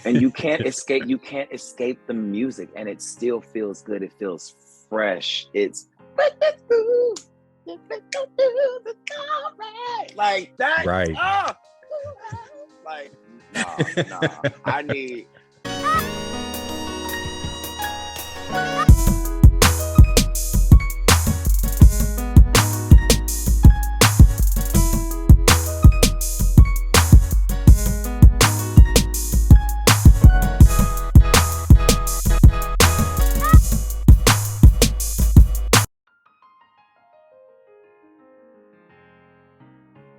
And you can't escape the music, and it still feels good. It feels fresh. It's like that. Right. Like, nah. I need.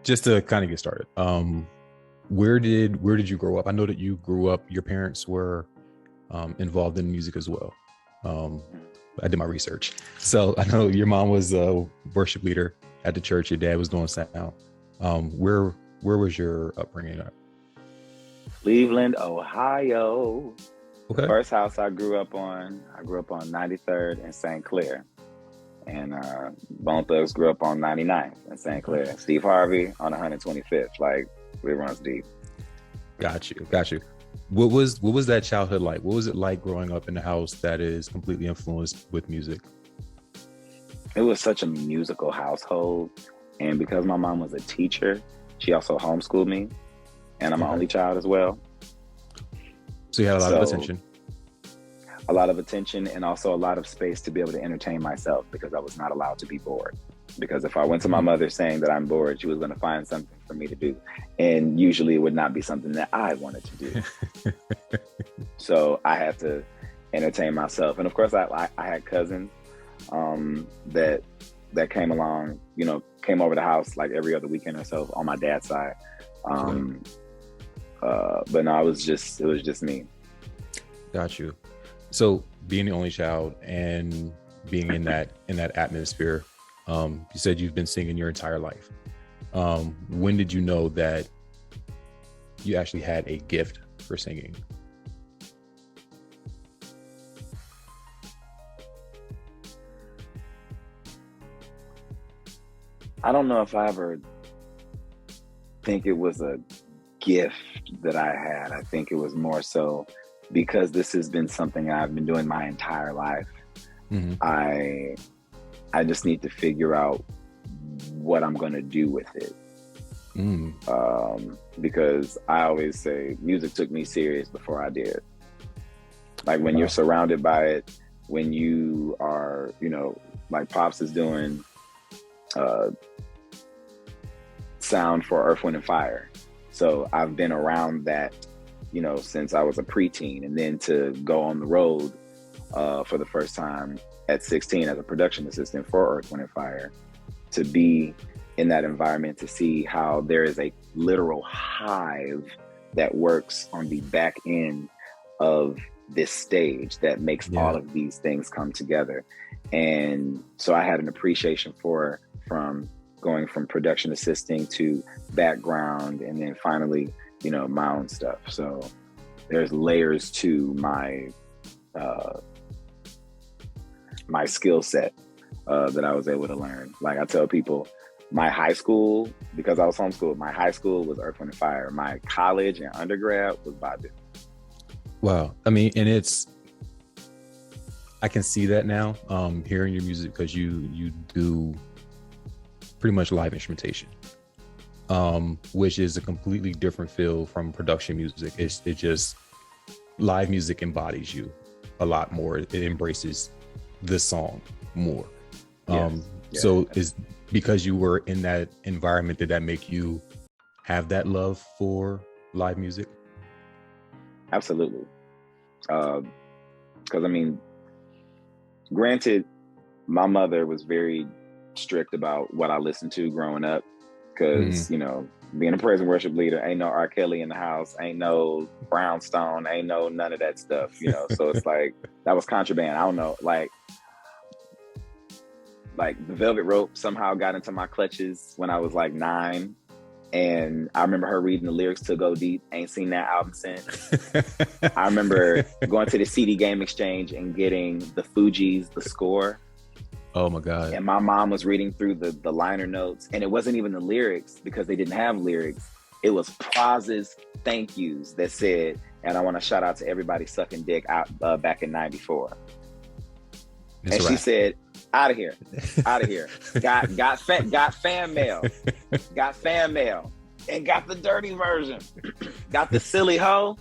Just to kind of get started, where did you grow up? I know that you grew up, your parents were involved in music as well. I did my research, so I know your mom was a worship leader at the church, your dad was doing sound. Where was your upbringing at? Cleveland, Ohio. Okay. The first house I grew up on 93rd and St. Clair. And Bone Thugs grew up on 99th in St. Clair. Steve Harvey on 125th. Like, it runs deep. Got you. What was that childhood like? What was it like growing up in a house that is completely influenced with music? It was such a musical household. And because my mom was a teacher, she also homeschooled me. And I'm an only child as well. So you had a lot of attention. A lot of attention, and also a lot of space to be able to entertain myself, because I was not allowed to be bored. Because if I went to my mother saying that I'm bored, she was going to find something for me to do. And usually it would not be something that I wanted to do. So I had to entertain myself. And of course, I had cousins that came along, came over the house like every other weekend or so on my dad's side. But no, it was just me. Got you. So being the only child and being in that atmosphere, you said you've been singing your entire life. When did you know that you actually had a gift for singing? I don't know if I ever think it was a gift that I had. I think it was more so because this has been something I've been doing my entire life. Mm-hmm. I just need to figure out what I'm going to do with it. Because I always say music took me serious before I did. Like when you're surrounded by it, when you are, like Pops is doing sound for Earth, Wind, and Fire. So I've been around that, since I was a preteen, and then to go on the road for the first time at 16 as a production assistant for Earth, Wind, and Fire, to be in that environment, to see how there is a literal hive that works on the back end of this stage that makes all of these things come together. And so I had an appreciation from going from production assisting to background, and then finally, my own stuff. So there's layers to my my skill set that I was able to learn. Like I tell people, my high school, because I was homeschooled, my high school was Earth, Wind, and Fire. My college and undergrad was Badu. Wow. I mean, and I can see that now, hearing your music, because you do pretty much live instrumentation, which is a completely different feel from production music. It just, live music embodies you a lot more. It embraces the song more. So is because you were in that environment, did that make you have that love for live music? Absolutely. Because granted, my mother was very strict about what I listened to growing up, because being a praise and worship leader, ain't no R. Kelly in the house, ain't no Brownstone, ain't no none of that stuff, so it's like that was contraband. I don't know, like the Velvet Rope somehow got into my clutches when I was like 9, and I remember her reading the lyrics to Go Deep. Ain't seen that album since. I remember going to the CD Game Exchange and getting the Fugees, the score. Oh my God. And my mom was reading through the liner notes, and it wasn't even the lyrics, because they didn't have lyrics. it was Praz's thank yous that said, and I want to shout out to everybody sucking dick out back in '94. And she said, out of here. Got fan mail. Got fan mail. And got the dirty version. Got the silly hoe.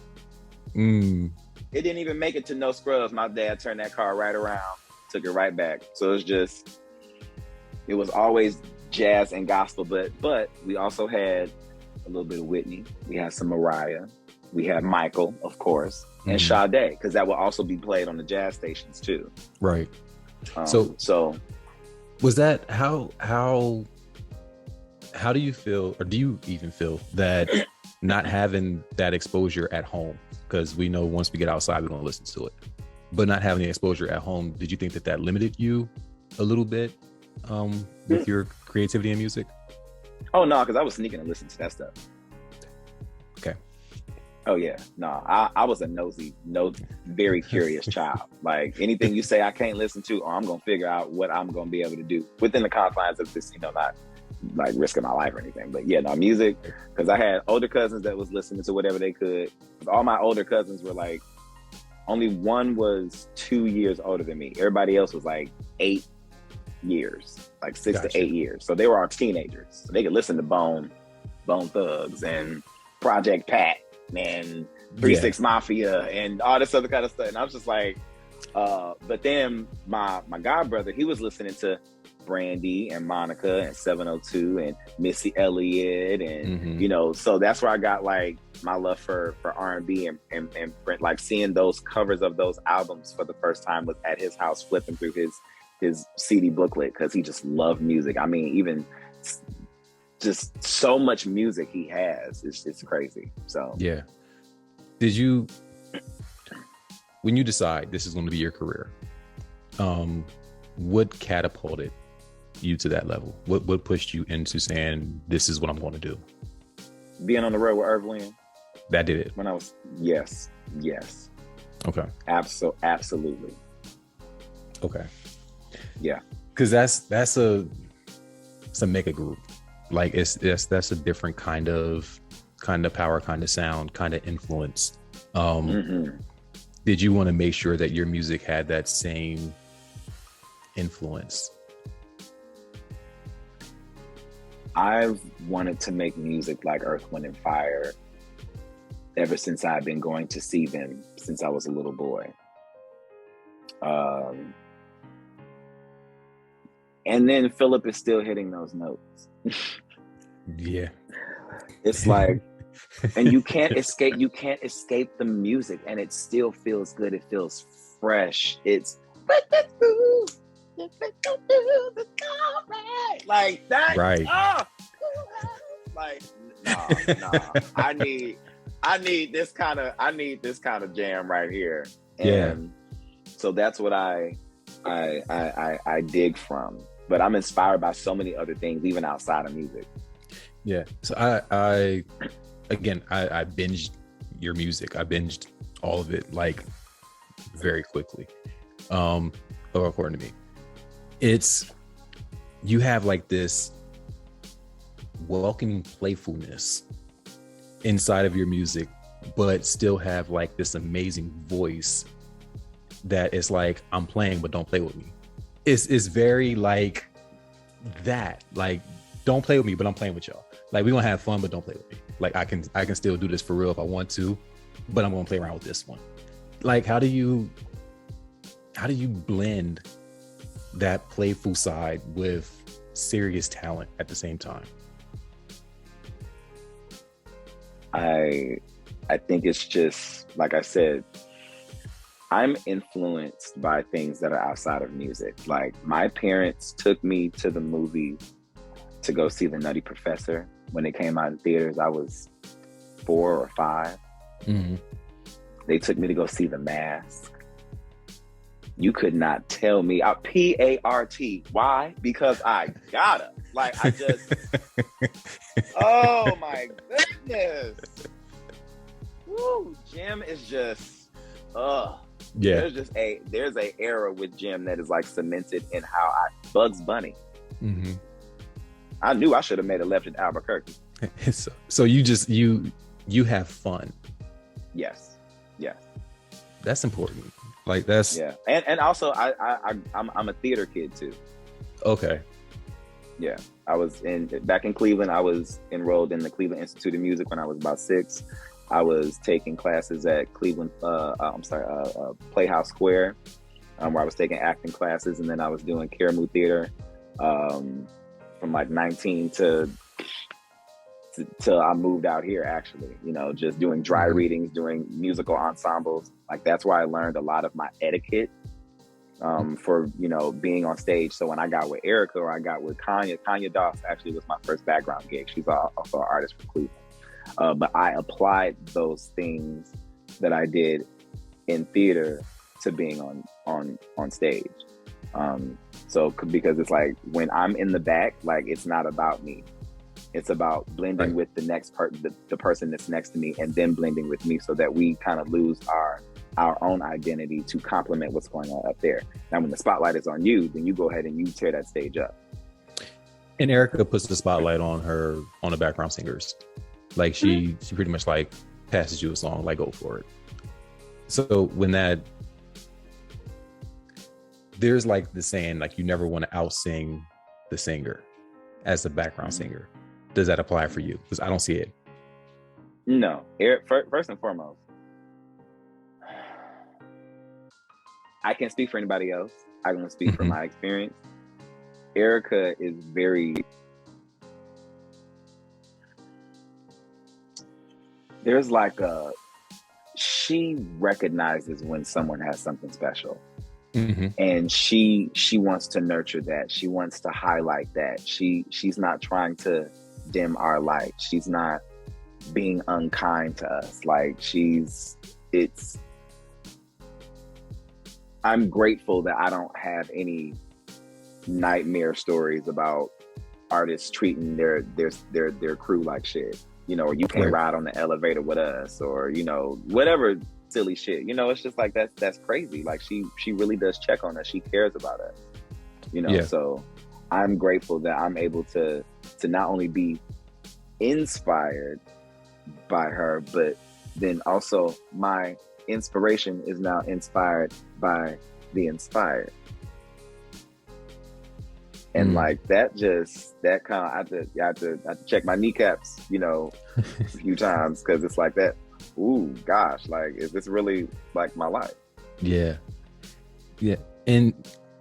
It didn't even make it to No Scrubs. My dad turned that car right around, took it right back. So it was always jazz and gospel, but we also had a little bit of Whitney. We had some Mariah. We had Michael, of course, and Sade, because that will also be played on the jazz stations too. Right. So was that how do you feel, or do you even feel that not having that exposure at home, because we know once we get outside we're going to listen to it, but not having the exposure at home, did you think that limited you a little bit with your creativity in music? Oh no, because I was sneaking and listening to that stuff. Okay. Oh yeah, no, I was a nosy, very curious child. Like anything you say I can't listen to, or I'm gonna figure out what I'm gonna be able to do within the confines of this, not like risking my life or anything. But yeah, no, music, because I had older cousins that was listening to whatever they could. All my older cousins were like, only one was 2 years older than me. Everybody else was like 8 years, like 6 to 8 years. So they were our teenagers. So they could listen to Bone Thugs and Project Pat and 3-6 Mafia and all this other kind of stuff. And I was just like, but then my god brother, he was listening to Brandy and Monica and 702 and Missy Elliott and so that's where I got like my love for R&B and like seeing those covers of those albums for the first time was at his house, flipping through his CD booklet, because he just loved music. I mean, even just so much music he has, it's crazy. So yeah, did you, when you decide this is going to be your career, what catapulted you to that level? What pushed you into saying this is what I'm going to do? Being on the road with Irv Williams. That did it. When I was yes. Okay. Absolutely. Okay. Yeah. Because that's a mega group. Like that's a different kind of power, kind of sound, kind of influence. Did you want to make sure that your music had that same influence? I've wanted to make music like Earth, Wind, and Fire ever since I've been going to see them since I was a little boy. And then Philip is still hitting those notes. Yeah. It's like, and you can't escape the music, and it still feels good. It feels fresh. It's like that. Right. Like, nah. I need this kind of jam right here. And so that's what I dig from. But I'm inspired by so many other things, even outside of music. Yeah. So I binged your music. I binged all of it like very quickly. Or according to me, you have like this welcoming playfulness inside of your music, but still have like this amazing voice that is like, I'm playing, but don't play with me. It's very like that, like, don't play with me, but I'm playing with y'all. Like, we're gonna have fun, but don't play with me. Like, I can still do this for real if I want to, but I'm gonna play around with this one. Like, how do you blend that playful side with serious talent at the same time? I think it's just, like I said, I'm influenced by things that are outside of music. Like, my parents took me to the movie to go see The Nutty Professor. When it came out in theaters, I was 4 or 5. Mm-hmm. They took me to go see The Mask. You could not tell me. P-A-R-T. Why? Because I gotta. Like, I just... Oh, my goodness. Woo, Jim is just... Yeah. There's a era with Jim that is like cemented in how Bugs Bunny. Mm-hmm. I knew I should have made a left at Albuquerque. So you just you have fun. Yes. Yes. That's important. Like that's Yeah. And also I'm a theater kid too. okay. Yeah. Back in Cleveland, I was enrolled in the Cleveland Institute of Music when I was about 6. I was taking classes at Cleveland Playhouse Square, where I was taking acting classes, and then I was doing Karamu Theater from like 19 till I moved out here, actually, just doing dry readings, doing musical ensembles. Like that's where I learned a lot of my etiquette for, being on stage. So when I got with Erica or I got with Kanya Doss actually was my first background gig. She's also an artist from Cleveland. But I applied those things that I did in theater to being on stage. So because it's like when I'm in the back, like it's not about me. It's about blending with the next the person that's next to me, and then blending with me so that we kind of lose our own identity to complement what's going on up there. Now, when the spotlight is on you, then you go ahead and you tear that stage up. And Erica puts the spotlight on the background singers. Like she pretty much like passes you a song, like go for it. So when there's like the saying, like you never want to out-sing the singer as the background singer. Does that apply for you? Because I don't see it. No. First and foremost, I can't speak for anybody else. I can speak from my experience. Erica is there's like she recognizes when someone has something special. And she wants to nurture that. She wants to highlight that. She's not trying to dim our light. She's not being unkind to us. Like I'm grateful that I don't have any nightmare stories about artists treating their crew like shit. Or you can't ride on the elevator with us, or whatever silly shit. It's just like that's crazy. Like she really does check on us. She cares about us. So I'm grateful that I'm able to not only be inspired by her, but then also my inspiration is now inspired by the inspired. And like that kind of I have to check my kneecaps, a few times, because it's like that. Ooh, gosh, like, is this really like my life? Yeah. And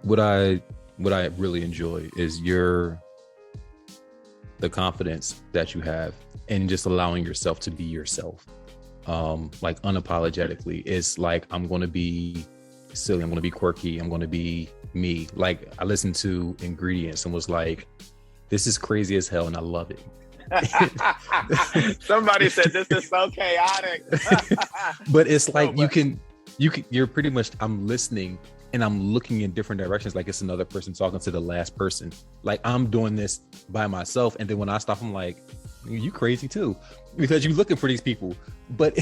what I really enjoy is the confidence that you have and just allowing yourself to be yourself. Like unapologetically. It's like, I'm going to be silly. I'm going to be quirky. I'm going to be me. Like I listened to Ingredients and was like, this is crazy as hell. And I love it. Somebody said this is so chaotic. But it's like you're pretty much, I'm listening and I'm looking in different directions, like it's another person talking to the last person. Like I'm doing this by myself, and then when I stop, I'm like, you crazy too, because you're looking for these people. But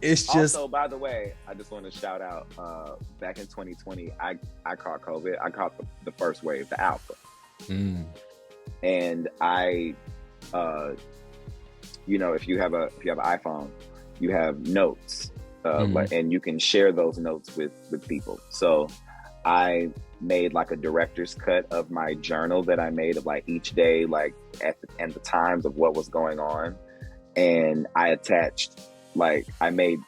it's just also, by the way, I just want to shout out back in 2020 I caught COVID. I caught the first wave, the alpha. And I if you have an iPhone, you have notes, and you can share those notes with people. So I made like a director's cut of my journal that I made of like each day, like at the times of what was going on. And I attached, like I made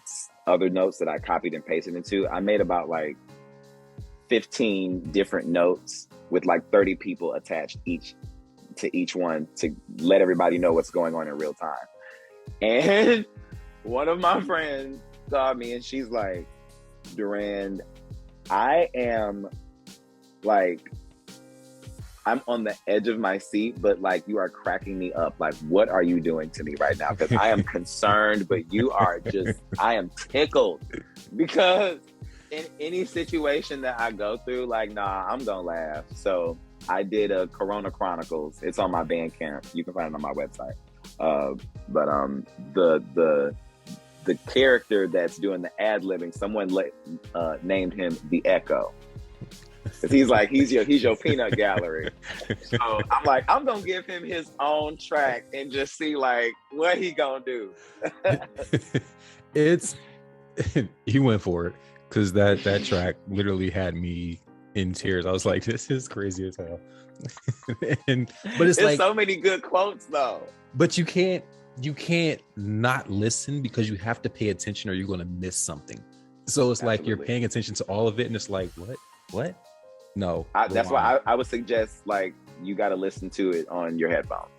other notes that I copied and pasted into. I made about like 15 different notes with like 30 people attached to each one to let everybody know what's going on in real time. And one of my friends saw me and she's like, Durand, I am like, I'm on the edge of my seat, but like you are cracking me up. Like, what are you doing to me right now? Because I am concerned, but you are I am tickled, because in any situation that I go through, like, nah, I'm gonna laugh. So I did a Corona Chronicles. It's on my Bandcamp. You can find it on my website. But the character that's doing the ad-libbing, someone named him the Echo. Because he's like, he's your peanut gallery. So I'm like, I'm gonna give him his own track and just see like what he gonna do. It's he went for it, because that track literally had me in tears. I was like, this is crazy as hell. But it's like, so many good quotes though. But you can't not listen, because you have to pay attention or you're gonna miss something. So it's like you're paying attention to all of it, and it's like, what? No. That's why I would suggest like you got to listen to it on your headphones.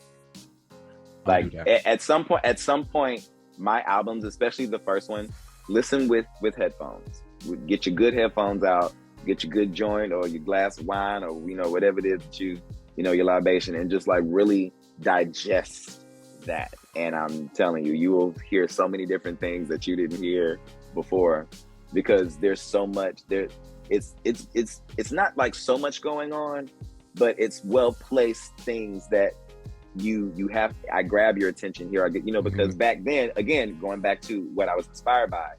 Like at some point, my albums, especially the first one, listen with headphones. Get your good headphones out, get your good joint or your glass of wine or whatever it is that you your libation, and just like really digest that. And I'm telling you, you will hear so many different things that you didn't hear before, because there's so much there. It's not like so much going on, but it's well placed things that you have. I grab your attention here. I get because back then, again, going back to what I was inspired by,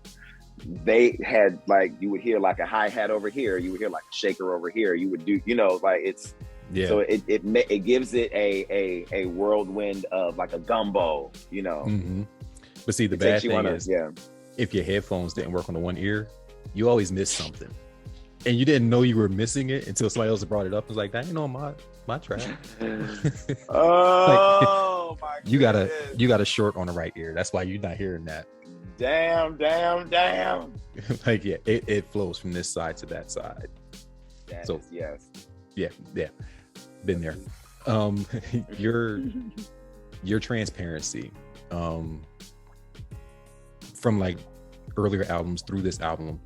they had like, you would hear like a hi-hat over here, you would hear like a shaker over here, you would do like it's so it gives it a whirlwind of like a gumbo, But see, the bad thing is, if your headphones didn't work on the one ear, you always miss something, and you didn't know you were missing it until somebody else brought it up. It was like, that ain't on my track. Oh, my you got a short on the right ear, that's why you're not hearing that. Damn. Like, yeah, it flows from this side to that side. Yes. Yeah, been there. Your transparency, from like earlier albums through this album,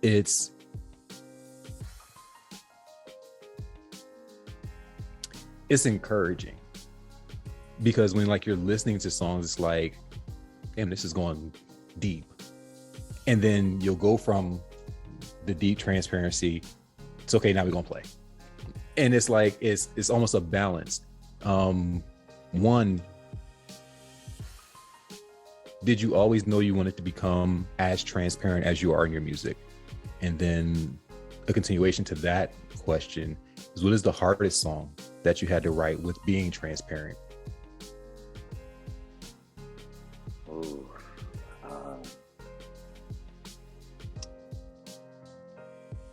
it's encouraging, because when like you're listening to songs, it's like, damn, this is going deep, and then you'll go from the deep transparency, it's okay, now we're gonna play, and it's like it's almost a balance. One, did you always know you wanted to become as transparent as you are in your music? And then a continuation to that question is, what is the hardest song that you had to write with being transparent?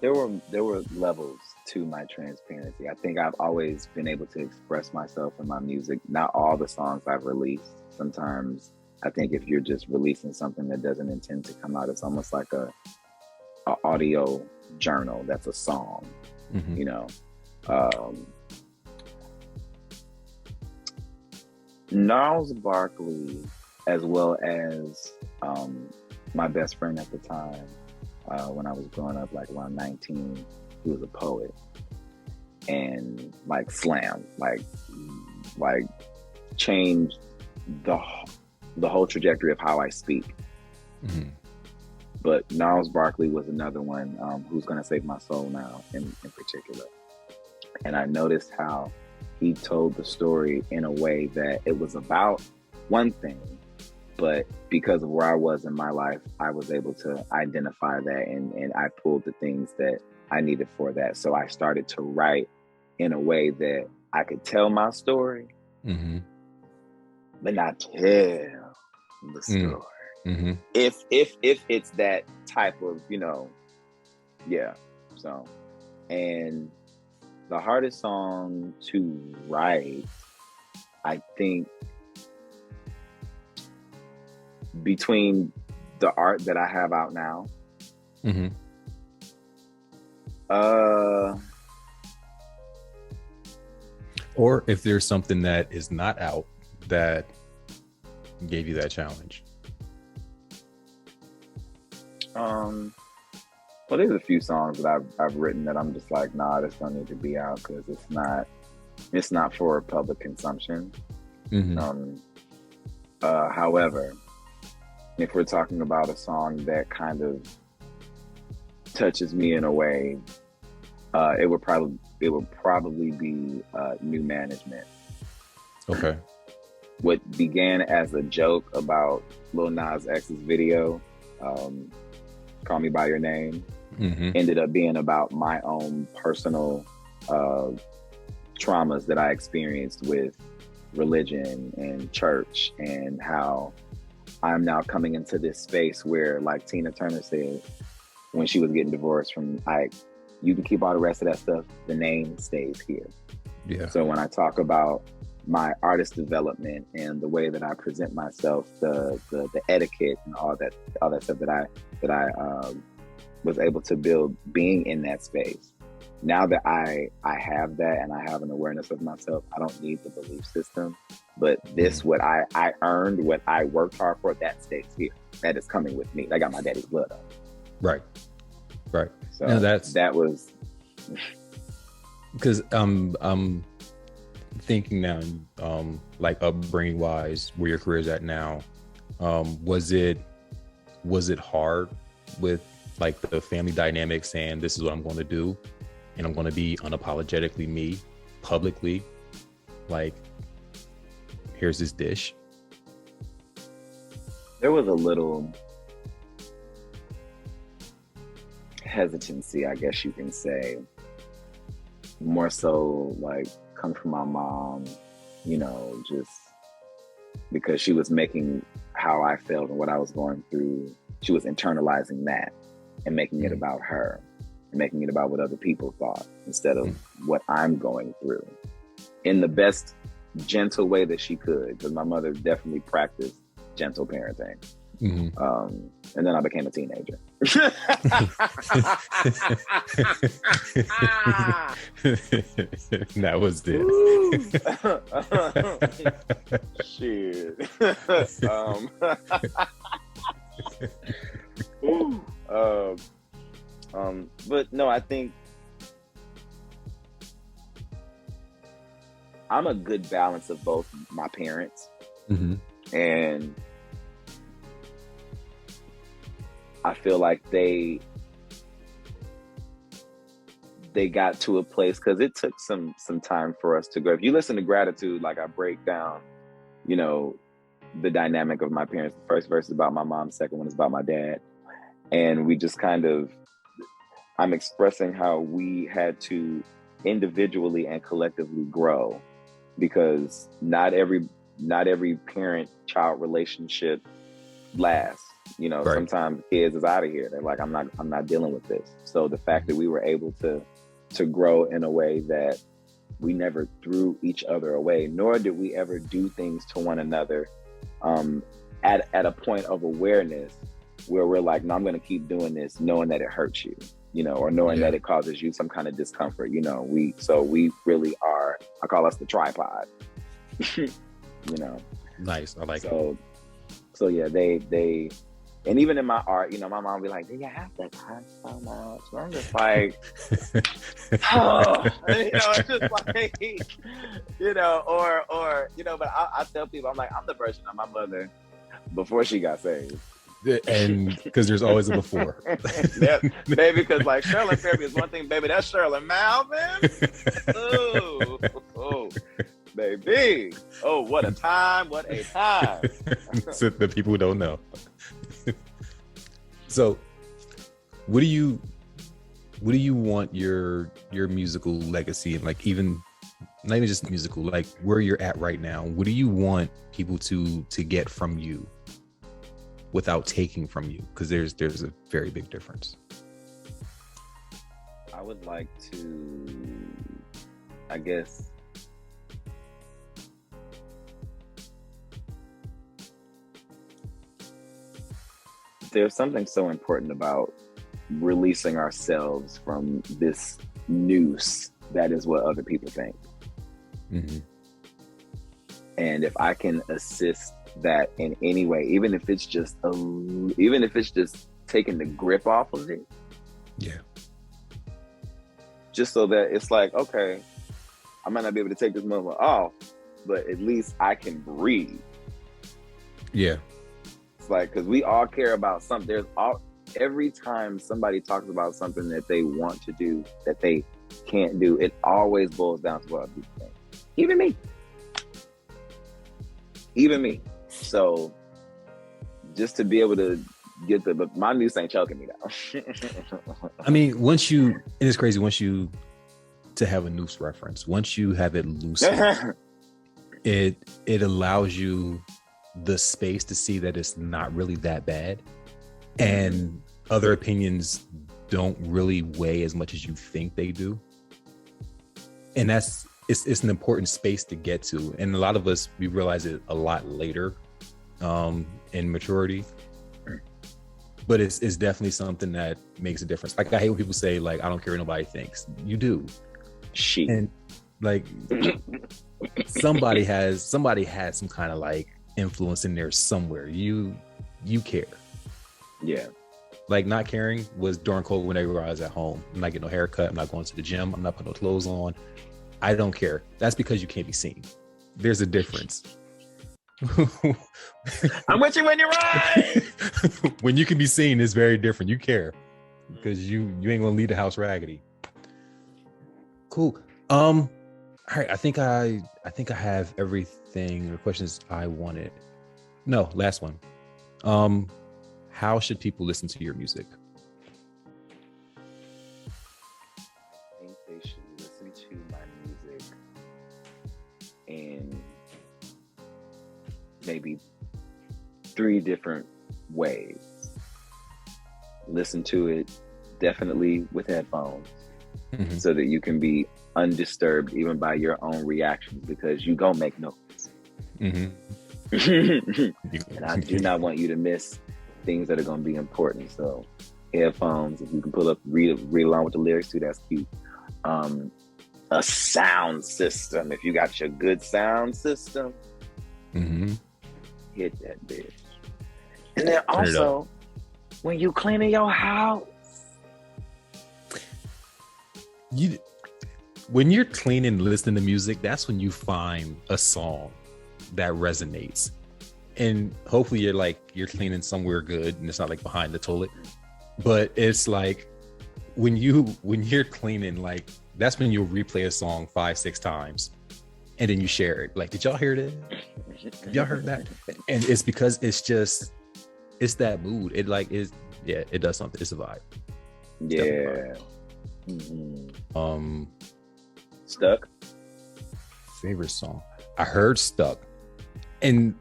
There were levels to my transparency. I think I've always been able to express myself in my music. Not all the songs I've released. Sometimes I think if you're just releasing something that doesn't intend to come out, it's almost like a audio journal that's a song. Gnarls Barkley, as well as my best friend at the time, when I was growing up, like around 19, he was a poet, and like slam, like changed the whole trajectory of how I speak. But Gnarls Barkley was another one, who's gonna save my soul now in particular. And I noticed how he told the story in a way that it was about one thing, but because of where I was in my life, I was able to identify that, and I pulled the things that I needed for that. So I started to write in a way that I could tell my story, but not tell the story. If it's that type of, So, and the hardest song to write, I think, between the art that I have out now, or if there's something that is not out that gave you that challenge. Well, there's a few songs that I've written that I'm just like, nah, this don't need to be out, because it's not for public consumption. However, if we're talking about a song that kind of touches me in a way, it would probably be New Management. Okay. What began as a joke about Lil Nas X's video, Call Me By Your Name, ended up being about my own personal traumas that I experienced with religion and church, and how I'm now coming into this space where, like Tina Turner said when she was getting divorced from Ike, you can keep all the rest of that stuff, the name stays here. Yeah. So when I talk about my artist development and the way that I present myself, the etiquette and all that stuff that I was able to build being in that space. Now that I have that and I have an awareness of myself, I don't need the belief system. But this, what I earned, what I worked hard for, that stays here. That is coming with me. I got my daddy's blood on. Right. So now that was because I'm thinking now, like upbringing wise, where your career is at now. Was it hard with like the family dynamic saying this is what I'm going to do and I'm going to be unapologetically me publicly, like here's this dish? There was a little hesitancy, I guess you can say, more so like come from my mom, just because she was making how I felt and what I was going through. She was internalizing that and making it about her and making it about what other people thought instead of what I'm going through, in the best gentle way that she could, because my mother definitely practiced gentle parenting. And then I became a teenager. That was it. Shit. But no, I think I'm a good balance of both my parents, and I feel like they got to a place, because it took some time for us to grow. If you listen to Gratitude, like I break down, the dynamic of my parents. The first verse is about my mom, the second one is about my dad. And we just I'm expressing how we had to individually and collectively grow, because not every parent-child relationship lasts. Right. Sometimes kids is out of here. They're like, I'm not dealing with this. So the fact that we were able to grow in a way that we never threw each other away, nor did we ever do things to one another at a point of awareness where we're like, no, I'm going to keep doing this knowing that it hurts you, or knowing that it causes you some kind of discomfort. We really are, I call us the tripod. Nice. I like it. So yeah, they and even in my art, my mom would be like, do you have to cut so much? And I'm just like, oh, it's just like, but I tell people, I'm like, I'm the version of my mother before she got saved. And because there's always a before. Yeah, baby, because like Sherilyn Fairby is one thing, baby, that's Sherilyn Malvin. Oh, baby. Oh, what a time. So the people who don't know. So what do you want your musical legacy, and like even not even just musical, like where you're at right now, what do you want people to get from you without taking from you? Because there's a very big difference. I would like to, I guess, there's something so important about releasing ourselves from this noose that is what other people think. And if I can assist that in any way, even if it's just taking the grip off of it, just so that it's like, okay, I might not be able to take this motherfucker off, but at least I can breathe. It's like, because we all care about something. Every time somebody talks about something that they want to do that they can't do, it always boils down to what other people think. Even me. So just to be able to get the, but my noose ain't choking me though. I mean, and it's crazy, to have a noose reference, once you have it loosened, it allows you the space to see that it's not really that bad, and other opinions don't really weigh as much as you think they do. And it's an important space to get to, and a lot of us, we realize it a lot later in maturity, but it's definitely something that makes a difference. Like, I hate when people say, like, I don't care what nobody thinks. You do. And like somebody had some kind of like influence in there somewhere. You care. Yeah. Like, not caring was during COVID, whenever I was at home. I'm not getting no haircut. I'm not going to the gym. I'm not putting no clothes on. I don't care. That's because you can't be seen. There's a difference. I'm with you when you're right. When you can be seen, it's very different. You care because you ain't gonna leave the house raggedy. Cool. All right. I think I have everything, the questions I wanted. No, last one. How should people listen to your music? I think they should listen to my music in maybe 3 different ways. Listen to it definitely with headphones, so that you can be undisturbed even by your own reactions, because you gonna make notes. And I do not want you to miss things that are going to be important. So headphones, if you can pull up, read along with the lyrics too, that's cute. A sound system, if you got your good sound system, hit that bitch. And then also, when you cleaning your house, when you're cleaning, listening to music, that's when you find a song that resonates. And hopefully you're cleaning somewhere good and it's not like behind the toilet. But it's like when you're cleaning, like, that's when you'll replay a song 5-6 times and then you share it. Like, did y'all hear that? Y'all heard that? And it's because it's that mood. It like is, yeah, it does something. It's a vibe. Yeah. Stuck. Favorite song. I heard Stuck. And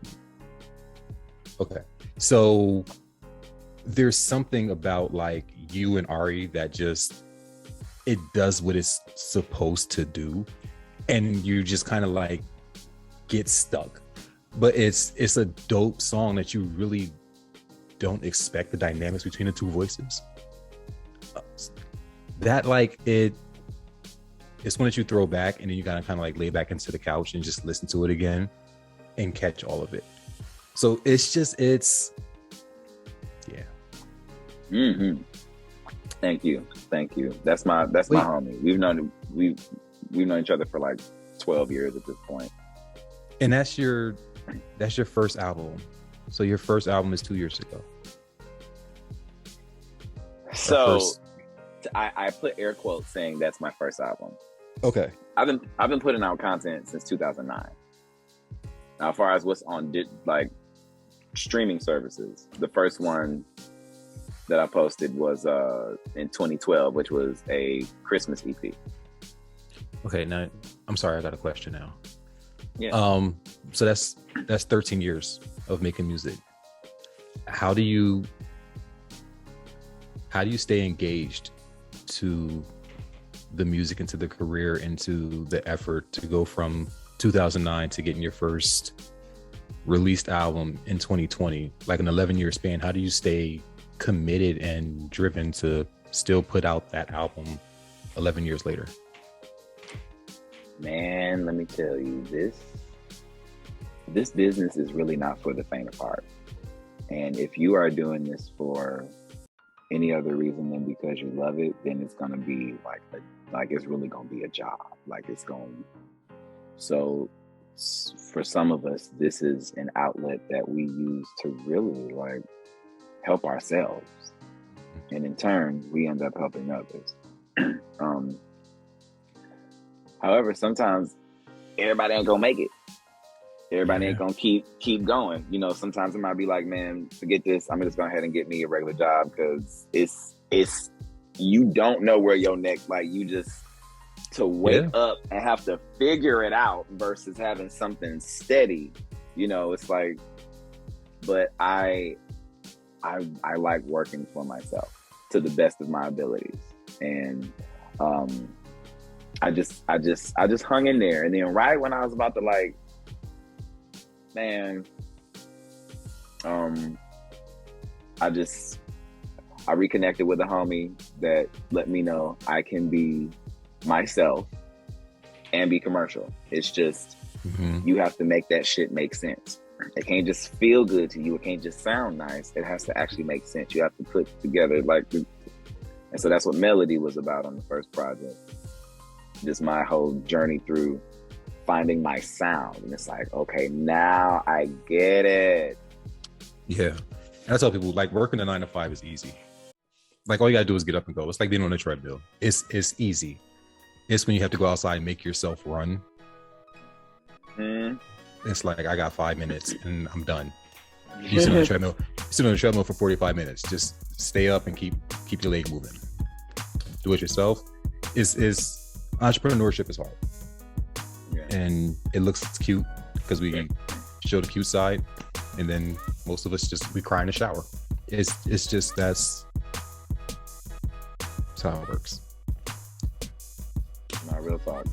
okay, so there's something about like you and Ari that just, it does what it's supposed to do, and you just kind of like get stuck. But it's a dope song that you really don't expect the dynamics between the 2 voices. That like it's one that you throw back and then you gotta kind of like lay back into the couch and just listen to it again and catch all of it. So it's yeah. Thank you. That's my homie. We've known each other for like 12 years at this point. And that's your first album. So your first album is 2 years ago. So I put air quotes saying that's my first album. Okay. I've been putting out content since 2009. Now, as far as what's on like streaming services, the first one that I posted was in 2012, which was a Christmas EP. Okay, now I'm sorry, I got a question now. Yeah. So that's 13 years of making music. How do you stay engaged to the music, into the career, into the effort to go from 2009 to getting your first released album in 2020, like an 11-year span? How do you stay committed and driven to still put out that album 11 years later? Man, let me tell you, this business is really not for the faint of heart. And if you are doing this for any other reason than because you love it, then it's gonna be like it's really gonna be a job. So for some of us, this is an outlet that we use to really like help ourselves, and in turn, we end up helping others. However, sometimes everybody ain't gonna make it. Everybody Yeah. ain't gonna keep going. You know, sometimes it might be like, man, forget this. I'm just going ahead and get me a regular job because it's you don't know where your next, like, you just to wake Yeah. up and have to figure it out versus having something steady. You know, it's like, but I like working for myself to the best of my abilities, and I just hung in there, and then right when I was about to like, man, I reconnected with a homie that let me know I can be myself and be commercial. It's just you have to make that shit make sense. It can't just feel good to you. It can't just sound nice. It has to actually make sense. You have to put together and so that's what Melody was about on the first project. Just my whole journey through finding my sound, and it's like, okay, now I get it. Yeah. And I tell people, like, working a 9 to 5 is easy. Like, all you gotta do is get up and go. It's like being on a treadmill. It's easy. It's when you have to go outside and make yourself run. It's like, I got 5 minutes and I'm done. You sit on the treadmill. You sit on the treadmill for 45 minutes. Just stay up and keep your leg moving. Do it yourself. Is entrepreneurship is hard. Yeah. And it looks cute because we show the cute side, and then most of us we cry in the shower. It's just that's how it works. Not real talk.